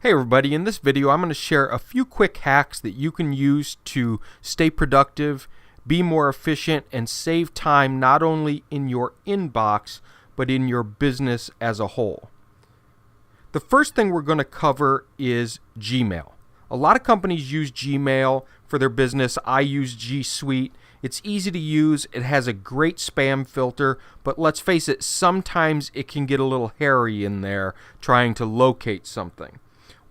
Hey everybody, in this video I'm going to share a few quick hacks that you can use to stay productive, be more efficient, and save time not only in your inbox but in your business as a whole. The first thing we're going to cover is Gmail. A lot of companies use Gmail for their business. I use G Suite. It's easy to use. It has a great spam filter, but let's face it, sometimes it can get a little hairy in there trying to locate something.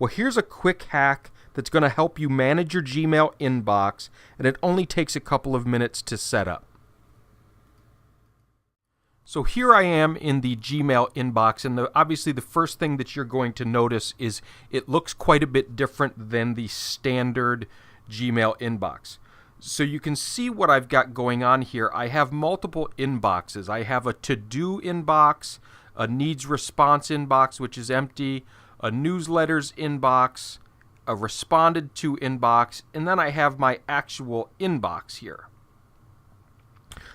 Well, here's a quick hack that's going to help you manage your Gmail inbox, and it only takes a couple of minutes to set up. So here I am in the Gmail inbox, and obviously the first thing that you're going to notice is it looks quite a bit different than the standard Gmail inbox. So you can see what I've got going on here. I have multiple inboxes. I have a to-do inbox, a needs response inbox, which is empty, a newsletters inbox, a responded to inbox, and then I have my actual inbox here.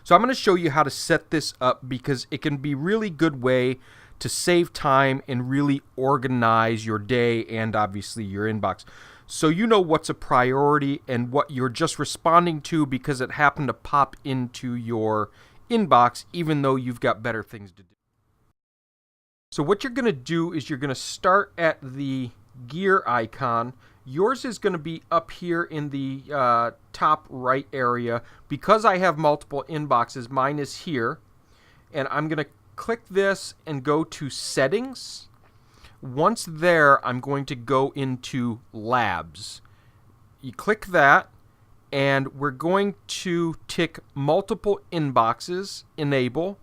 So I'm going to show you how to set this up because it can be a really good way to save time and really organize your day and obviously your inbox. So you know what's a priority and what you're just responding to because it happened to pop into your inbox even though you've got better things to do. So what you're going to do is you're going to start at the gear icon. Yours is going to be up here in the top right area. Because I have multiple inboxes, mine is here. And I'm going to click this and go to Settings. Once there, I'm going to go into Labs. You click that, and we're going to tick Multiple Inboxes, Enable,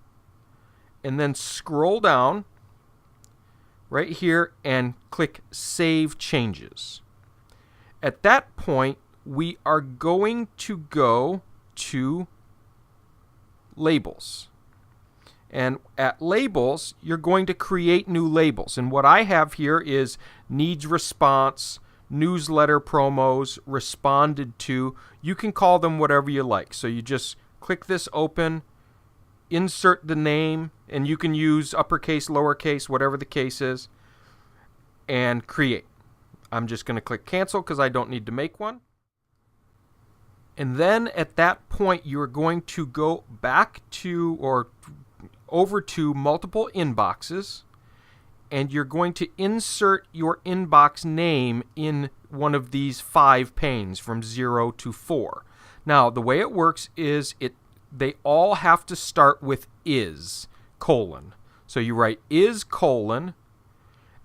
and then scroll down right here and click Save Changes. At that point, we are going to go to Labels. And at Labels, you're going to create new labels. And what I have here is Needs Response, Newsletter Promos, Responded to. You can call them whatever you like. So you just click this open, insert the name, and you can use uppercase, lowercase, whatever the case is, and create. I'm just going to click cancel because I don't need to make one. And then at that point, you're going to go back to or over to multiple inboxes, and you're going to insert your inbox name in one of these 5 panes from 0 to 4. Now, the way it works is they all have to start with is, colon. So you write is, colon,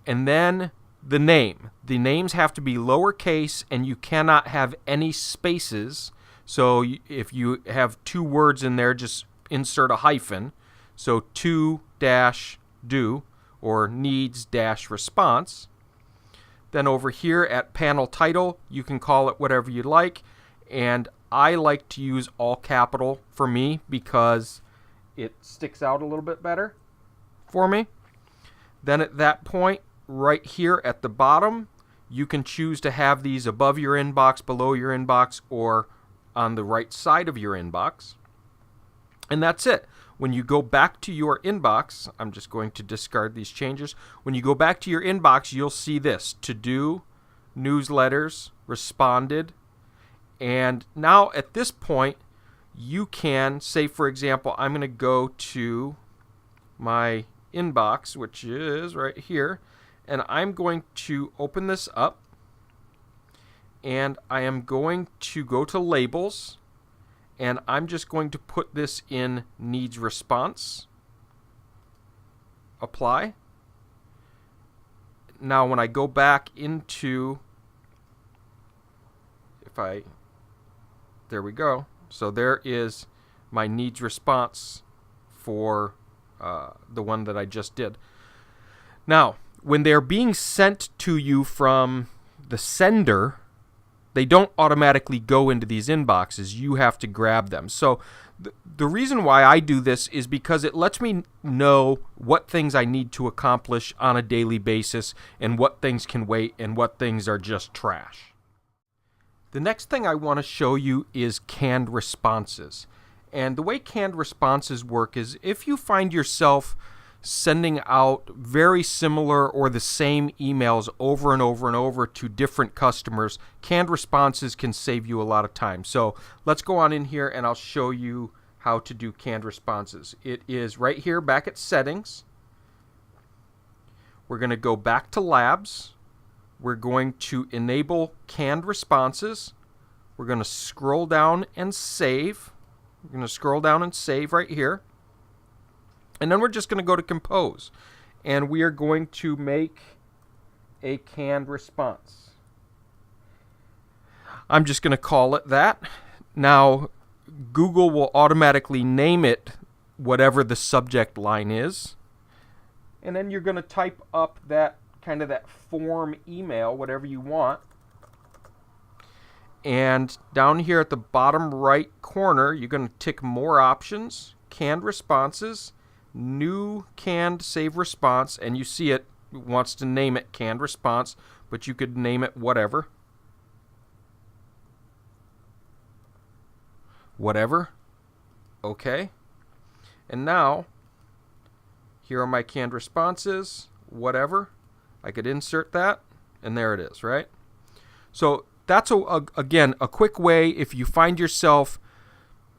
and then the name. The names have to be lowercase, and you cannot have any spaces. So if you have 2 words in there, just insert a hyphen. So to-do or needs-response. Then over here at panel title, you can call it whatever you like. And I like to use all capital for me because it sticks out a little bit better for me. Then at that point, right here at the bottom, you can choose to have these above your inbox, below your inbox, or on the right side of your inbox. And that's it. When you go back to your inbox, I'm just going to discard these changes. When you go back to your inbox, you'll see this: to-do, newsletters, responded. And now at this point, you can say, for example, I'm going to go to my inbox, which is right here, and I'm going to open this up, and I am going to go to Labels, and I'm just going to put this in Needs Response. Apply. Now when I go back into, there we go. So there is my Needs Response for the one that I just did. Now, when they're being sent to you from the sender, they don't automatically go into these inboxes. You have to grab them. So the reason why I do this is because it lets me know what things I need to accomplish on a daily basis and what things can wait and what things are just trash. The next thing I want to show you is canned responses. And the way canned responses work is if you find yourself sending out very similar or the same emails over and over and over to different customers, canned responses can save you a lot of time. So let's go on in here and I'll show you how to do canned responses. It is right here back at settings. We're going to go back to labs. We're going to enable canned responses. We're going to scroll down and save. We're going to scroll down and save right here. And then we're just going to go to compose. And we are going to make a canned response. I'm just going to call it that. Now, Google will automatically name it whatever the subject line is. And then you're going to type up that kind of that form email, whatever you want. And down here at the bottom right corner, you're going to tick more options, canned responses, new canned save response, and you see it wants to name it canned response, but you could name it whatever. Whatever. Okay. And now, here are my canned responses, whatever. I could insert that, and there it is, right? So that's, again, a quick way if you find yourself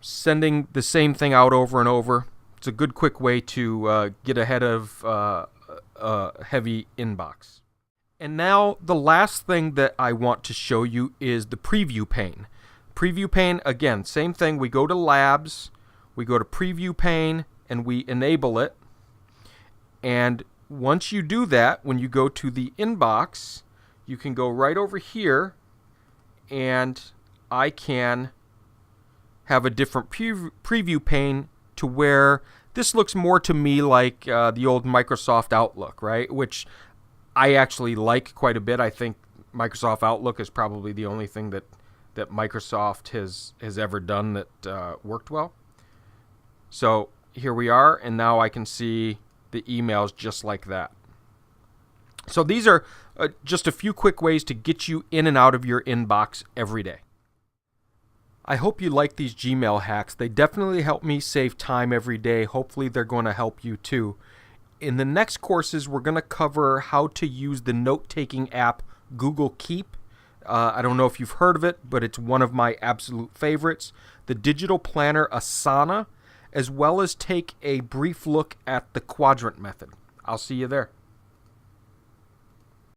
sending the same thing out over and over. It's a good quick way to get ahead of a heavy inbox. And now the last thing that I want to show you is the preview pane. Preview pane, again, same thing. We go to labs, we go to preview pane, and we enable it. And once you do that, when you go to the inbox, you can go right over here and I can have a different preview pane to where this looks more to me like the old Microsoft Outlook, right? Which I actually like quite a bit. I think Microsoft Outlook is probably the only thing that Microsoft has ever done that worked well. So here we are, and now I can see the emails just like that. So these are just a few quick ways to get you in and out of your inbox every day. I hope you like these Gmail hacks. They definitely help me save time every day. Hopefully they're going to help you too. In the next courses, we're going to cover how to use the note-taking app Google Keep. I don't know if you've heard of it, but it's one of my absolute favorites. The digital planner Asana, as well as take a brief look at the quadrant method. I'll see you there.